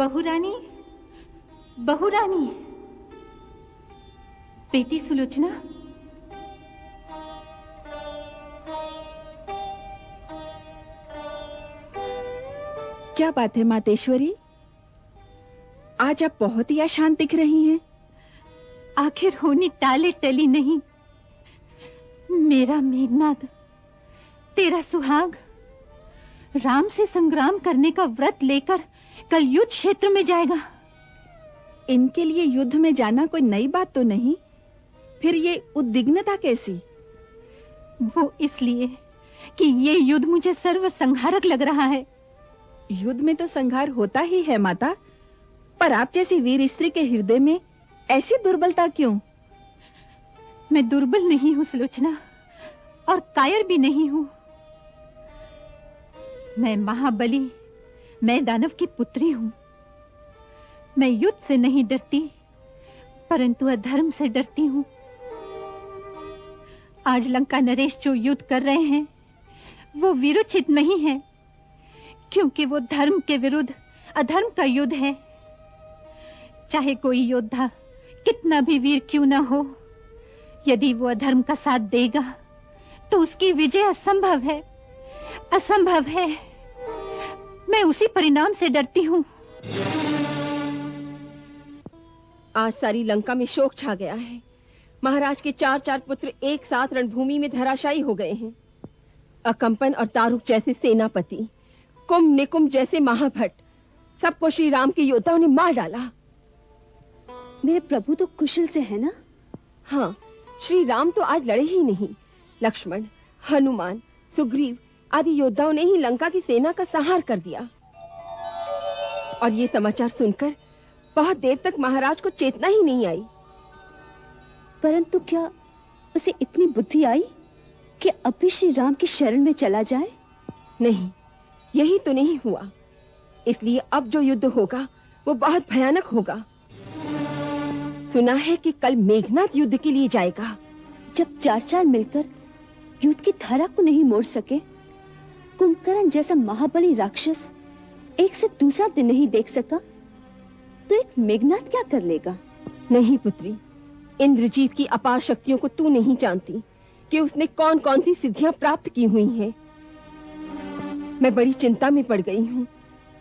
बहुरानी, बहुरानी, बेटी सुलोचना। क्या बात है मातेश्वरी, आज आप बहुत ही अशांत दिख रही हैं। आखिर होनी टाले टली नहीं। मेरा मेघनाद, तेरा सुहाग राम से संग्राम करने का व्रत लेकर कल युद्ध क्षेत्र में जाएगा। इनके लिए युद्ध में जाना कोई नई बात तो नहीं, फिर ये उद्विग्नता कैसी? वो इसलिए कि ये युद्ध मुझे सर्व संहारक लग रहा है। युद्ध में तो संहार होता ही है माता, पर आप जैसी वीर स्त्री के हृदय में ऐसी दुर्बलता क्यों? मैं दुर्बल नहीं हूं सुलोचना, और कायर भी नहीं हूं। मैं महाबली, मैं दानव की पुत्री हूं। मैं युद्ध से नहीं डरती, परंतु अधर्म से डरती हूं। आज लंका नरेश जो युद्ध कर रहे हैं वो वीरोचित नहीं है, क्योंकि वो धर्म के विरुद्ध अधर्म का युद्ध है। चाहे कोई योद्धा कितना भी वीर क्यों ना हो, यदि वो अधर्म का साथ देगा तो उसकी विजय असंभव है, असंभव है। मैं उसी परिणाम से डरती हूं। आज सारी लंका में शोक छा गया है। महाराज के 4 पुत्र एक साथ रणभूमि में धराशायी हो गए हैं। अकंपन और तारुक जैसे सेनापति, कुंभ निकुंभ जैसे महाभट, सबको श्री राम के योद्धाओं ने मार डाला। मेरे प्रभु तो कुशल से है ना? हाँ, श्री राम तो आज लड़े ही नहीं। लक्ष्मण, हनुमान, सुग्रीव आदि योद्धाओं ने ही लंका की सेना का संहार कर दिया। और ये समाचार सुनकर बहुत देर तक महाराज को चेतना ही नहीं आई। परंतु क्या उसे इतनी बुद्धि आई कि अब भी श्री राम की शरण में चला जाए? नहीं, यही तो नहीं हुआ। इसलिए अब जो युद्ध होगा वो बहुत भयानक होगा। सुना है कि कल मेघनाद युद्ध के लिए जाएगा। जब 4 मिलकर युद्ध की धारा को नहीं मोड़ सके, कुंभकर्ण जैसा महाबली राक्षस एक से दूसरा दिन नहीं देख सका, तो एक मेघनाद क्या कर लेगा? नहीं पुत्री, इंद्रजीत की अपार शक्तियों को तू नहीं जानती कि उसने कौन कौन सी सिद्धियां प्राप्त की हुई हैं। मैं बड़ी चिंता में पड़ गई हूँ,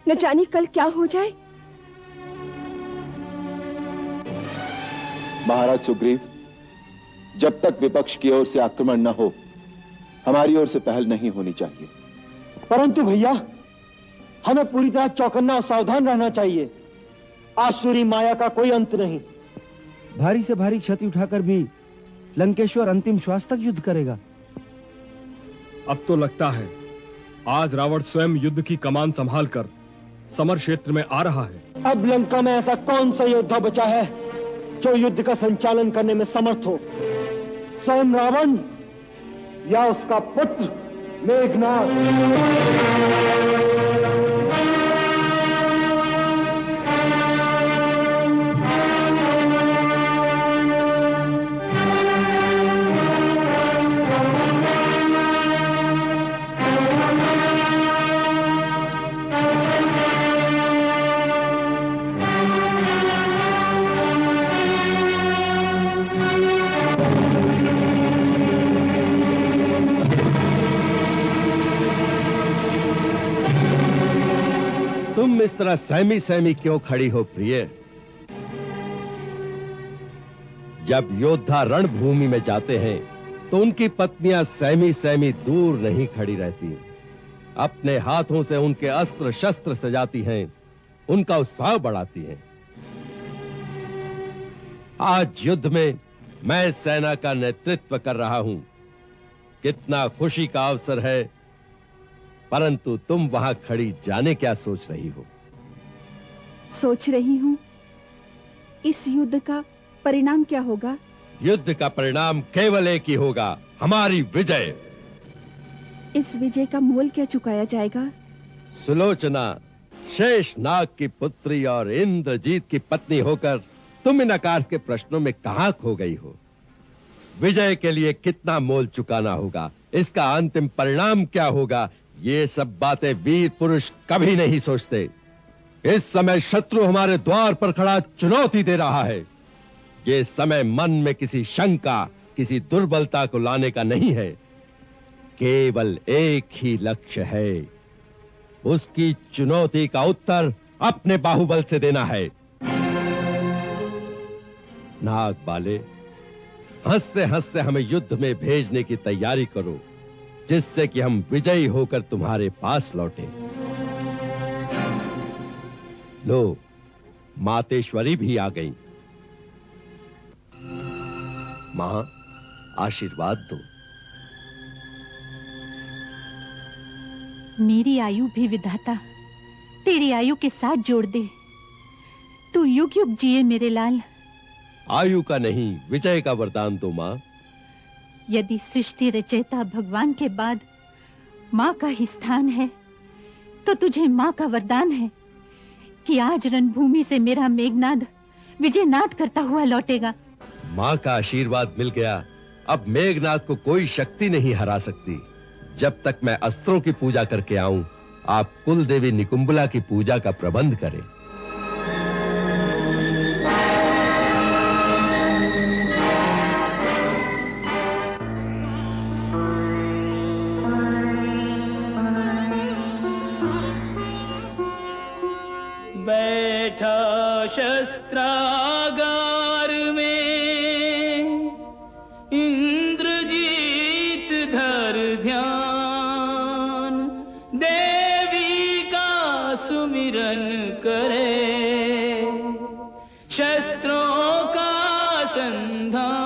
न जाने कल क्या हो जाए। महाराज सुग्रीव, जब तक विपक्ष की ओर से आक्रमण न हो, हमारी ओर से पहल नहीं होनी चाहिए। परंतु भैया, हमें पूरी तरह चौकन्ना और सावधान रहना चाहिए। आसुरी माया का कोई अंत नहीं। भारी से भारी क्षति उठाकर भी लंकेश्वर अंतिम श्वास तक युद्ध करेगा। अब तो लगता है आज रावण स्वयं युद्ध की कमान संभालकर समर क्षेत्र में आ रहा है। अब लंका में ऐसा कौन सा योद्धा बचा है जो युद्ध का संचालन करने में समर्थ हो? स्वयं रावण या उसका पुत्र मेघनाद? तुम इस तरह सहमी सहमी क्यों खड़ी हो प्रिय? जब योद्धा रणभूमि में जाते हैं तो उनकी पत्नियां सहमी सहमी दूर नहीं खड़ी रहती, अपने हाथों से उनके अस्त्र शस्त्र सजाती हैं, उनका उत्साह बढ़ाती हैं। आज युद्ध में मैं सेना का नेतृत्व कर रहा हूं, कितना खुशी का अवसर है, परंतु तुम वहां खड़ी जाने क्या सोच रही हो? सोच रही हूं इस युद्ध का परिणाम क्या होगा। युद्ध का परिणाम केवल एक ही होगा, हमारी विजय। इस विजय का मोल क्या चुकाया जाएगा? सुलोचना, शेषनाग की पुत्री और इंद्रजीत की पत्नी होकर तुम इन आकाश के प्रश्नों में कहां खो गई हो? विजय के लिए कितना मोल चुकाना होगा, इसका अंतिम परिणाम क्या होगा, ये सब बातें वीर पुरुष कभी नहीं सोचते। इस समय शत्रु हमारे द्वार पर खड़ा चुनौती दे रहा है। ये समय मन में किसी शंका, किसी दुर्बलता को लाने का नहीं है। केवल एक ही लक्ष्य है, उसकी चुनौती का उत्तर अपने बाहुबल से देना है। नाग बाले, हंसते हंसते हमें युद्ध में भेजने की तैयारी करो, जिससे कि हम विजयी होकर तुम्हारे पास लौटें। लो, मातेश्वरी भी आ गई। मां, आशीर्वाद दो। मेरी आयु भी विधाता तेरी आयु के साथ जोड़ दे। तू युग युग जिए मेरे लाल। आयु का नहीं, विजय का वरदान दो मां। यदि सृष्टि रचयिता भगवान के बाद मां का ही स्थान है, तो तुझे मां का वरदान है कि आज रणभूमि से मेरा मेघनाद विजयनाद करता हुआ लौटेगा। मां का आशीर्वाद मिल गया, अब मेघनाद को कोई शक्ति नहीं हरा सकती। जब तक मैं अस्त्रों की पूजा करके आऊं, आप कुल देवी निकुंबला की पूजा का प्रबंध करें। बैठा शस्त्रागार में इंद्रजीत धर ध्यान, देवी का सुमिरन करे, शस्त्रों का संधान।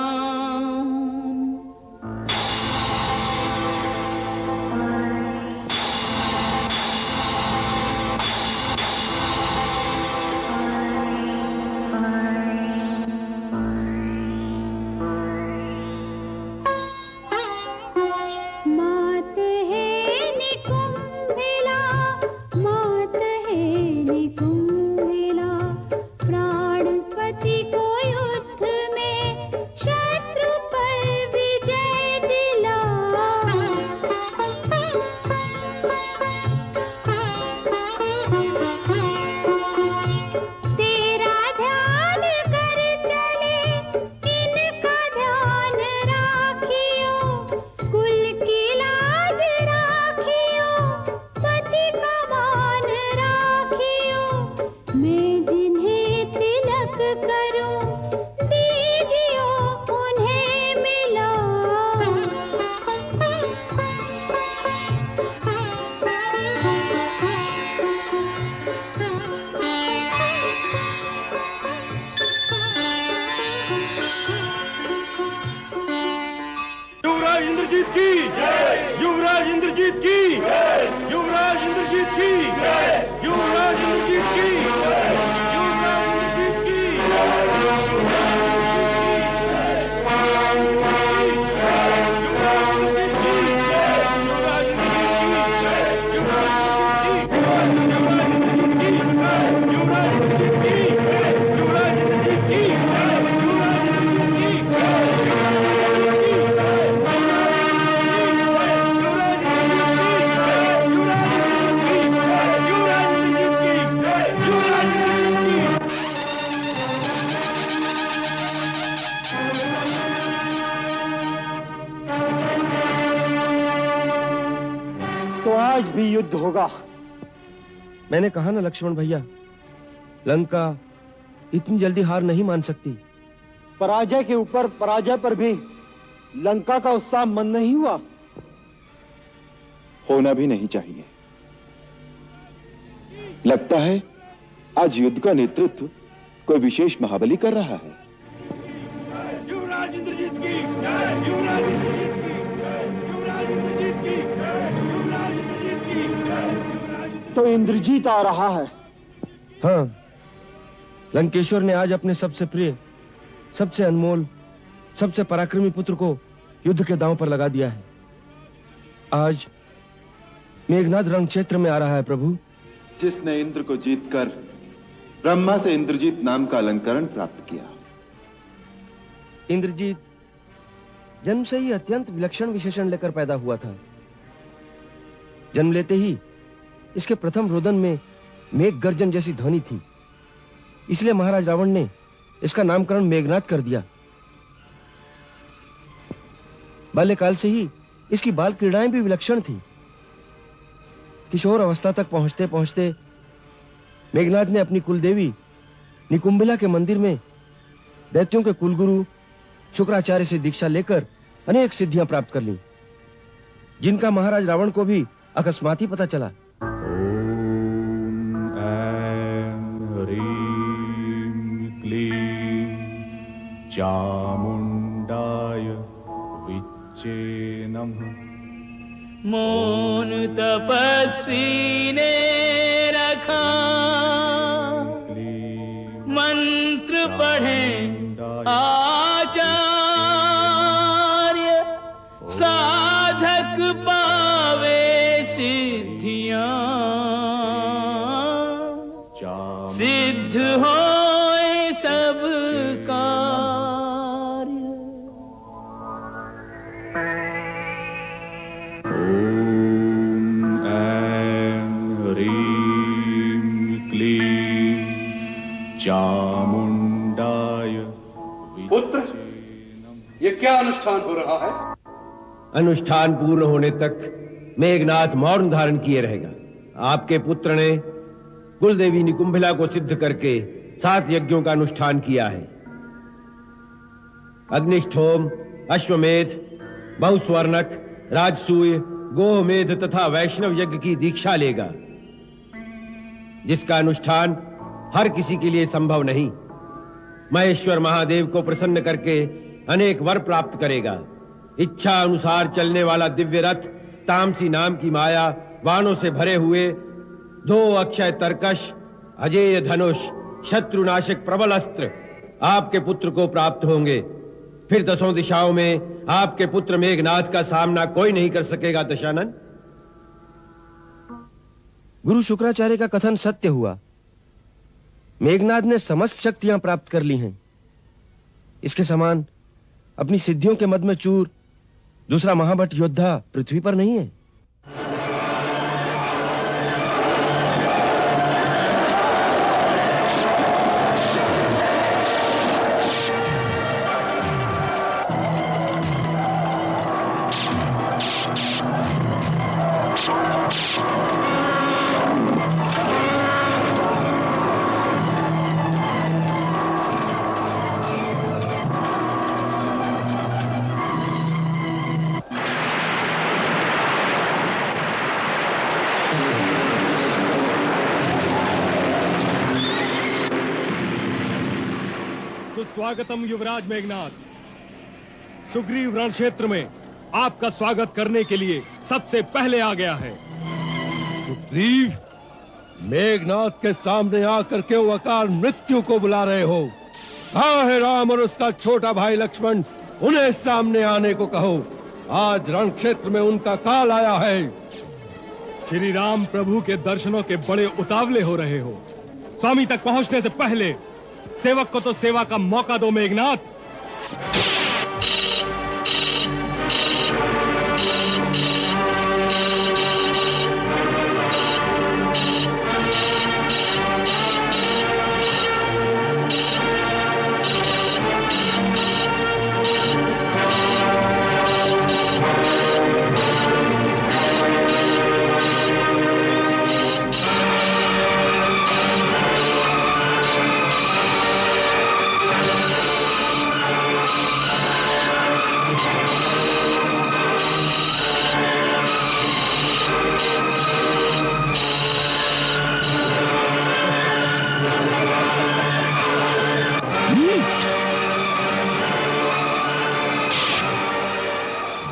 युद्ध होगा। मैंने कहा ना लक्ष्मण भैया, लंका इतनी जल्दी हार नहीं मान सकती। पराजय के ऊपर पराजय पर भी लंका का उत्साह मंद नहीं हुआ। होना भी नहीं चाहिए। लगता है आज युद्ध का नेतृत्व कोई विशेष महाबली कर रहा है। युवराज इंद्रजीत की जय, युवराज इंद्रजीत की जय, युवराज इंद्रजीत की जय, युवराज इंद्रजीत की जय। तो इंद्रजीत आ रहा है। हाँ, लंकेश्वर ने आज अपने सबसे प्रिय, सबसे अनमोल, सबसे पराक्रमी पुत्र को युद्ध के दांव पर लगा दिया है। आज मेघनाद रण क्षेत्र में आ रहा है प्रभु। जिसने इंद्र को जीतकर ब्रह्मा से इंद्रजीत नाम का अलंकरण प्राप्त किया। इंद्रजीत जन्म से ही अत्यंत विलक्षण विशेषण लेकर पैदा हुआ था। जन्म लेते ही इसके प्रथम रोदन में मेघ गर्जन जैसी ध्वनि थी, इसलिए महाराज रावण ने इसका नामकरण मेघनाद कर दिया। बाल्यकाल से ही इसकी बाल क्रीड़ाएं भी विलक्षण थीं। किशोर अवस्था तक पहुंचते पहुंचते मेघनाद ने अपनी कुलदेवी निकुंभिला के मंदिर में दैत्यों के कुलगुरु शुक्राचार्य से दीक्षा लेकर अनेक सिद्धियां प्राप्त कर लीं, जिनका महाराज रावण को भी अकस्मात ही पता चला। ओम ऐं ह्रीं क्लीं चामुंडाय विच्चे नमः। मौन तपस्वी ने रखा, मंत्र पढ़े आचार्य, साधक पावे सिद्धियां, सिद्ध होए सब कार्य। ओम ऐं ह्रीं क्लीं चामुंडाय। पुत्र, ये क्या अनुष्ठान हो रहा है? अनुष्ठान पूर्ण होने तक मेघनाथ मौन धारण किए रहेगा। आपके पुत्र ने कुलदेवी निकुंभिला को सिद्ध करके 7 यज्ञों का अनुष्ठान किया है। अग्निष्ठोम, अश्वमेध, बहुस्वर्णक, राजसूय, गोमेध तथा वैष्णव यज्ञ की दीक्षा लेगा, जिसका अनुष्ठान हर किसी के लिए संभव नहीं। महेश्वर महादेव को प्रसन्न करके अनेक वर प्राप्त करेगा। इच्छा अनुसार चलने वाला दिव्य रथ, तामसी नाम की माया, बाणों से भरे हुए 2 अक्षय तरकश, अजेय धनुष, शत्रुनाशक प्रबल अस्त्र आपके पुत्र को प्राप्त होंगे। फिर 10 दिशाओं में आपके पुत्र मेघनाथ का सामना कोई नहीं कर सकेगा। दशानन, गुरु शुक्राचार्य का कथन सत्य हुआ। मेघनाद ने समस्त शक्तियां प्राप्त कर ली हैं। इसके समान अपनी सिद्धियों के मद में चूर दूसरा महाबट योद्धा पृथ्वी पर नहीं है। स्वागतम युवराज मेघनाथ। सुग्रीव रण क्षेत्र में आपका स्वागत करने के लिए सबसे पहले आ गया है। सुग्रीव, मेघनाथ के सामने आकर के वो अकाल मृत्यु को बुला रहे हो। कहाँ है राम और उसका छोटा भाई लक्ष्मण? उन्हें सामने आने को कहो। आज रण क्षेत्र में उनका काल आया है। श्री राम प्रभु के दर्शनों के बड़े उतावले हो रहे हो। स्वामी तक पहुंचने से पहले सेवक को तो सेवा का मौका दो मेघनाथ।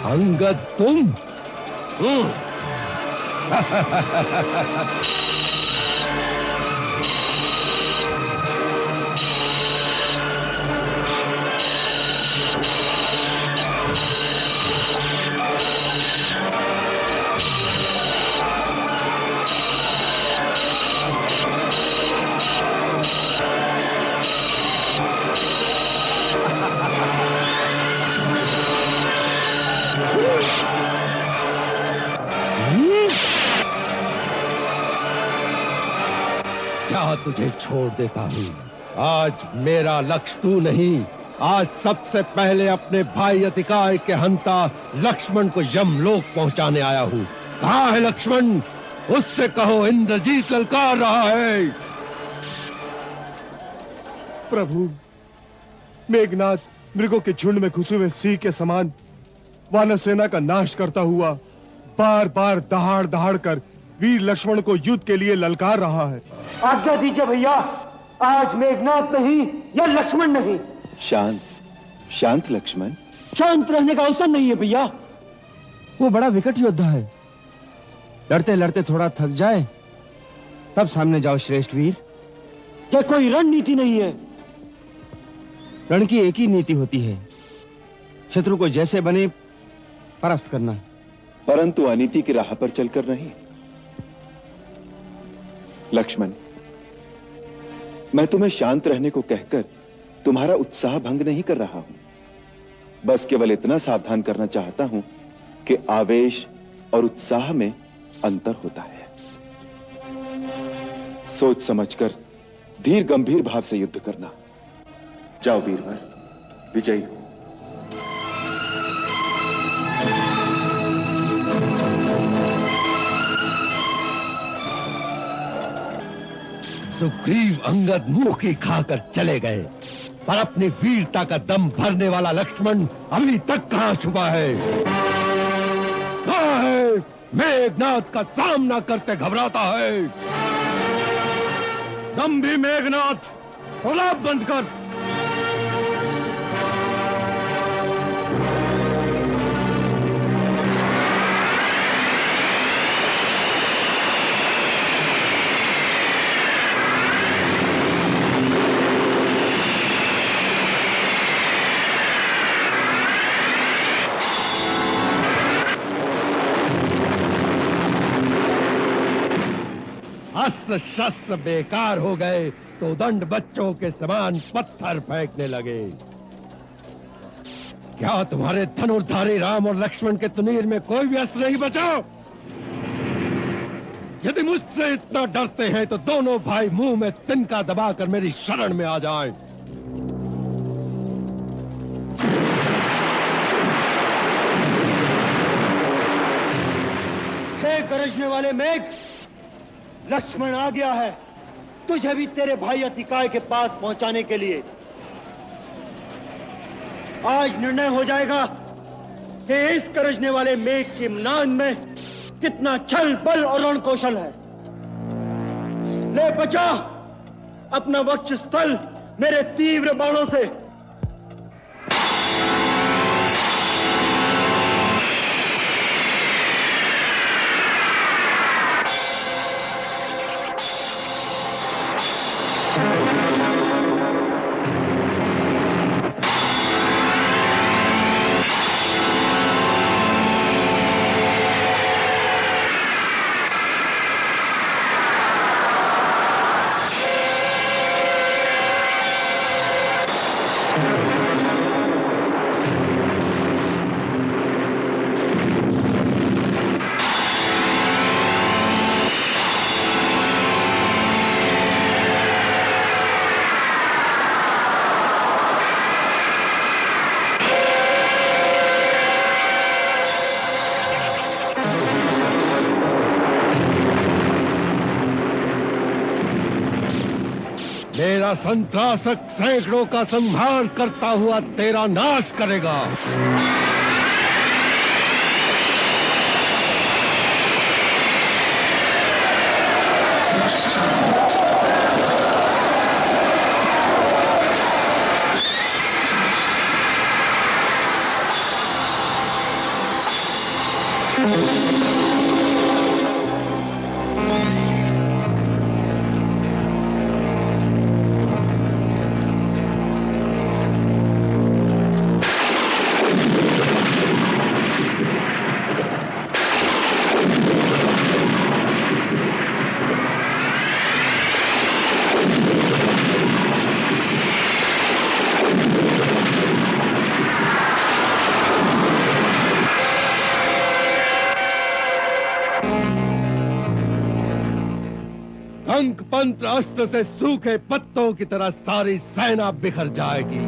अंगद, तुम क्या तुझे छोड़ देता हूँ। आज मेरा लक्ष्य तू नहीं, आज सबसे पहले अपने भाई अतिकाय के हंता लक्ष्मण को यमलोक पहुंचाने आया हूँ। कहाँ है लक्ष्मण? उससे कहो इंद्रजीत ललकार रहा है। प्रभु, मेघनाथ मृगों के झुंड में घुसे हुए सिंह के समान वानर सेना का नाश करता हुआ बार बार दहाड़ दहाड़ कर वीर लक्ष्मण को युद्ध के लिए ललकार रहा है। आज्ञा दीजिए भैया, आज मेघनाथ नहीं या लक्ष्मण नहीं। शांत शांत लक्ष्मण। शांत रहने का अवसर नहीं है भैया। वो बड़ा विकट योद्धा है, लड़ते लड़ते थोड़ा थक जाए तब सामने जाओ श्रेष्ठ वीर। यह कोई रणनीति नहीं है। रण की एक ही नीति होती है, शत्रु को जैसे बने परास्त करना, परंतु अनीति की राह पर चलकर नहीं। लक्ष्मण, मैं तुम्हें शांत रहने को कहकर तुम्हारा उत्साह भंग नहीं कर रहा हूं, बस केवल इतना सावधान करना चाहता हूं कि आवेश और उत्साह में अंतर होता है। सोच समझकर धीर गंभीर भाव से युद्ध करना। जाओ वीरवर, विजयी हो। सुग्रीव अंगद मुंह की खाकर चले गए, पर अपनी वीरता का दम भरने वाला लक्ष्मण अभी तक कहां छुपा है? कहां है? मेघनाथ का सामना करते घबराता है। दम भी मेघनाथ, प्रलाप बंद कर। अस्त्र शस्त्र बेकार हो गए तो दंड बच्चों के समान पत्थर फेंकने लगे। क्या तुम्हारे धनुर्धारी राम और लक्ष्मण के तुनीर में कोई भी अस्त्र नहीं बचा? यदि मुझसे इतना डरते हैं तो दोनों भाई मुंह में तिनका दबाकर मेरी शरण में आ जाएं। हे गरजने वाले मेघ, लक्ष्मण आ गया है तुझे भी तेरे भाई अतिकाय के पास पहुंचाने के लिए। आज निर्णय हो जाएगा कि इस गरजने वाले मेघ के इम्नान में कितना छल बल और रण कौशल है। ले बचा अपना वक्षस्थल मेरे तीव्र बाणों से। मेरा संत्रासक सैकड़ों का संहार करता हुआ तेरा नाश करेगा। मंत्र पंत्र अस्त्र से सूखे पत्तों की तरह सारी सेना बिखर जाएगी।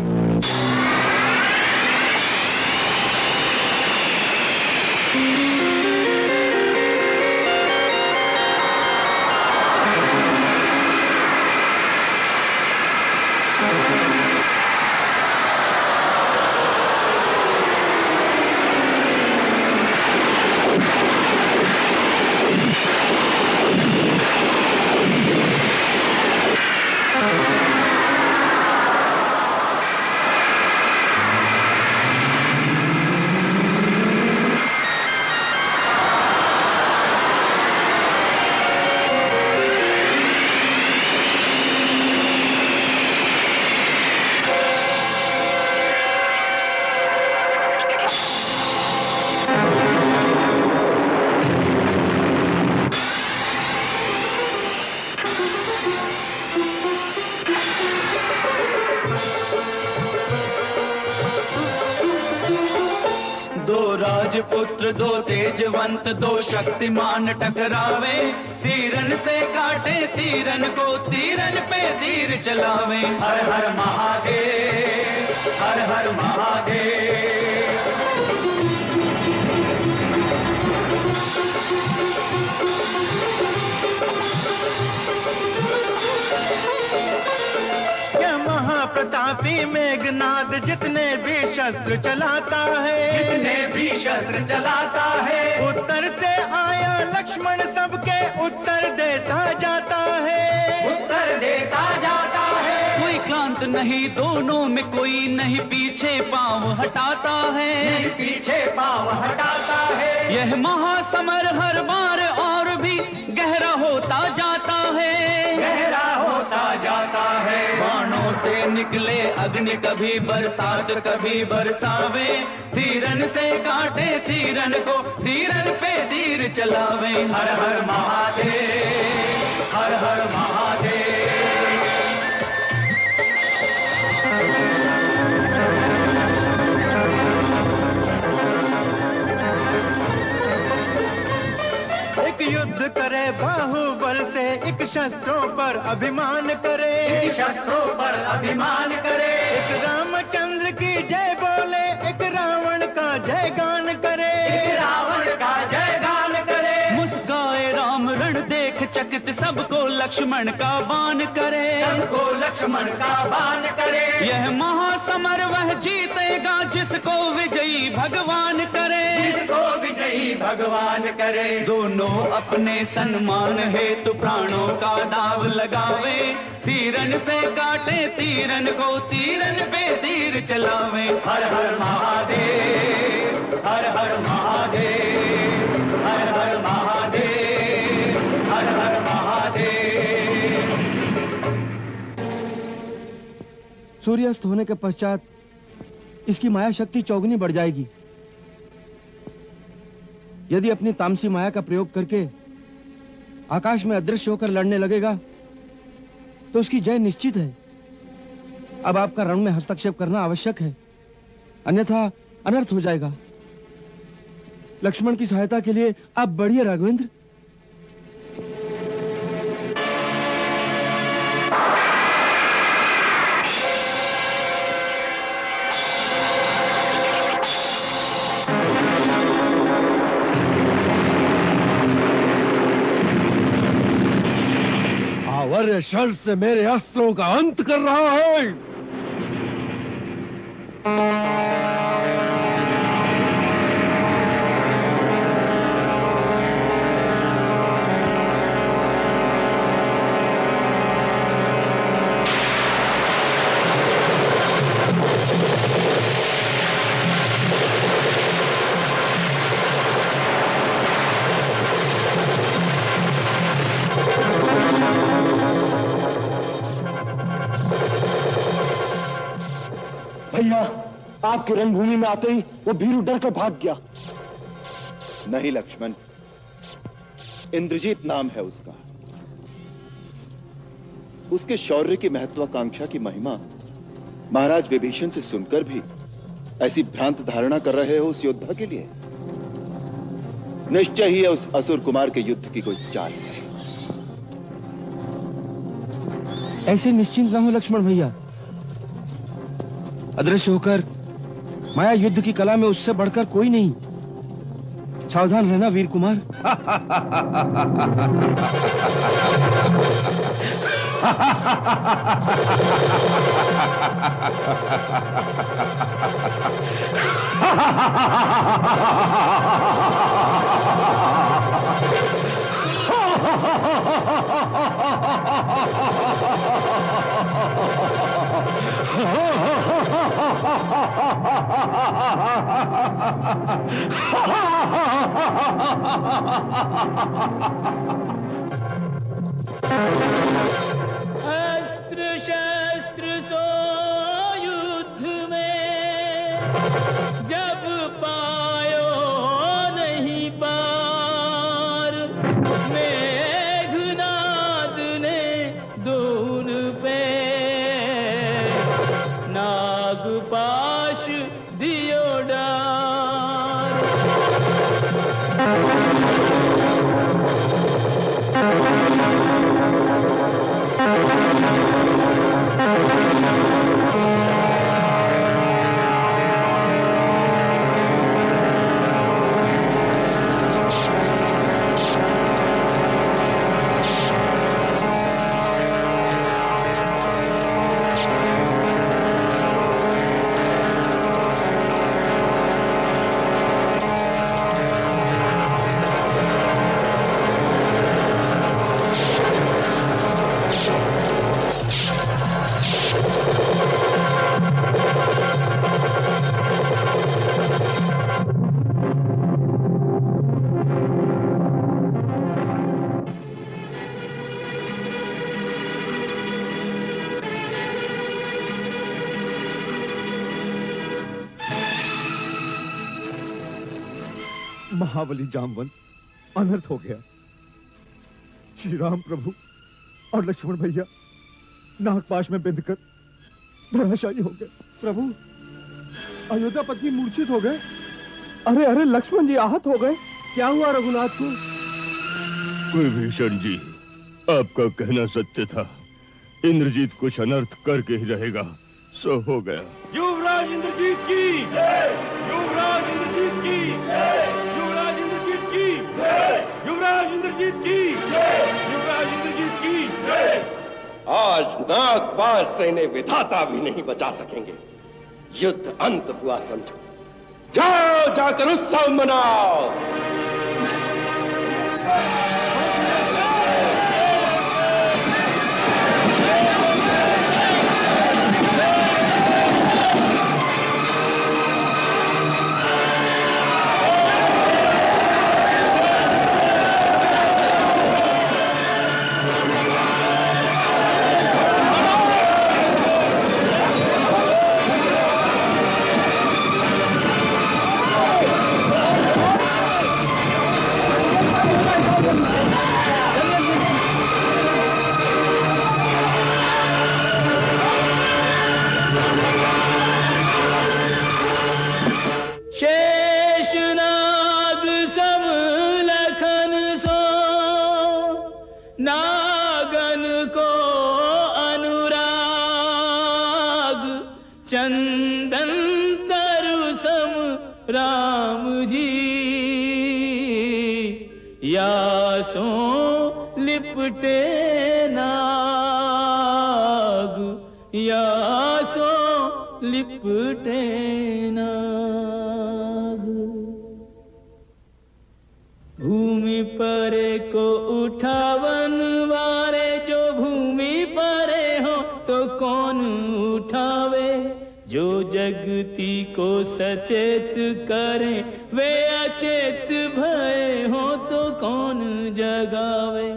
राजपुत्र दो तेजवंत दो शक्तिमान टकरावे, तीरन से काटे तीरन को तीरन पे तीर चलावे। हर हर महादेव, हर हर महादेव। प्रतापी मेघनाद जितने भी शस्त्र चलाता है, जितने भी शस्त्र चलाता है, उत्तर से आया लक्ष्मण सबके उत्तर देता जाता है, उत्तर देता जाता है। कोई क्लांत नहीं दोनों में, कोई नहीं पीछे पांव हटाता है, नहीं पीछे पांव हटाता है। यह महासमर हर बार और भी गहरा होता जाता है, गहरा होता जाता है। बाणों से निकले अग्नि कभी बरसात कभी बरसावे, तीरन से काटे तीरन को तीरन पे तीर चलावे। हर हर महादेव, हर हर महादेव। एक युद्ध करे बाहुबल से, एक शस्त्रों पर अभिमान करे, एक शस्त्रों पर अभिमान करे। एक रामचंद्र की जय बोले, एक रावण का जय गान करे, एक रावण का जय गान करे। मुस्काए राम रण देख चकित सबको लक्ष्मण का बान करे, सबको लक्ष्मण का बान करे। यह महासमर वह जीतेगा जिसको विजयी भगवान करे, जिसको विजयी भगवान करे। दोनों अपने सम्मान हेतु प्राणों का दाव लगावे, तीरन से काटे तीरन को तीरन पे तीर चलावे। हर हर महादेव, हर हर महादेव, हर हर महादेव, हर हर महादेव। सूर्यास्त होने के पश्चात इसकी माया शक्ति चौगुनी बढ़ जाएगी। यदि अपनी तामसी माया का प्रयोग करके आकाश में अदृश्य होकर लड़ने लगेगा तो उसकी जय निश्चित है। अब आपका रण में हस्तक्षेप करना आवश्यक है, अन्यथा अनर्थ हो जाएगा। लक्ष्मण की सहायता के लिए आप बढ़िए राघवेंद्र। आवर्य शर से मेरे अस्त्रों का अंत कर रहा है। भैया, आपके रणभूमि में आते ही वो भीरू डर कर भाग गया। नहीं लक्ष्मण, इंद्रजीत नाम है उसका। उसके शौर्य की महत्वाकांक्षा की महिमा महाराज विभीषण से सुनकर भी ऐसी भ्रांत धारणा कर रहे हो उस योद्धा के लिए? निश्चय ही उस असुर कुमार के युद्ध की कोई चाल है। ऐसे निश्चिंत ना हो लक्ष्मण भैया। अदृश्य होकर माया युद्ध की कला में उससे बढ़कर कोई नहीं। सावधान रहना वीर कुमार। अस्त्र शस्त्र सो युद्ध में जब पायो नहीं पार, मेघनाद ने दून पे नागपाश दियो डार। महाबली जामवंत अनर्थ हो गया। श्री राम प्रभु और लक्ष्मण भैया नागपाश में बिंधकर धराशायी हो गए। प्रभु, अयोध्यापति मूर्छित हो गए। अरे अरे, लक्ष्मण जी आहत हो गए। क्या हुआ रघुनाथ को? विभीषण जी, आपका कहना सत्य था। इंद्रजीत कुछ अनर्थ करके ही रहेगा। सो हो गया। युवराज इंद्रजीत की जय, युवराज इंद्रजीत की जय, युवराज इंद्रजीत की जय, युवराज इंद्रजीत की जय, युवराज इंद्रजीत की जय। आज नागपाश से इन्हें विधाता भी नहीं बचा सकेंगे। युद्ध अंत हुआ समझो। जाओ, जाकर उत्सव मनाओ। चंदन तरु सम राम जी यासों लिपटे नाग, यासों लिपटे नाग। भूमि परे को उठावन वारे, जो भूमि परे हो तो कौन उठावे। जो जगती को सचेत करे, वे अचेत भय हो तो कौन जगावे।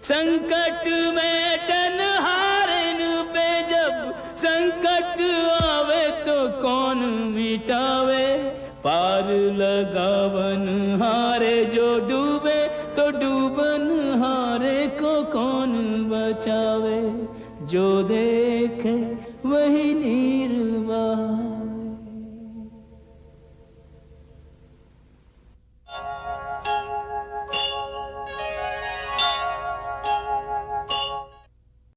संकट में टन हारन पे जब संकट आवे तो कौन मिटावे। पार लगावन हारे जो डूबे, तो डूबन हारे को कौन बचावे। जो देखे वही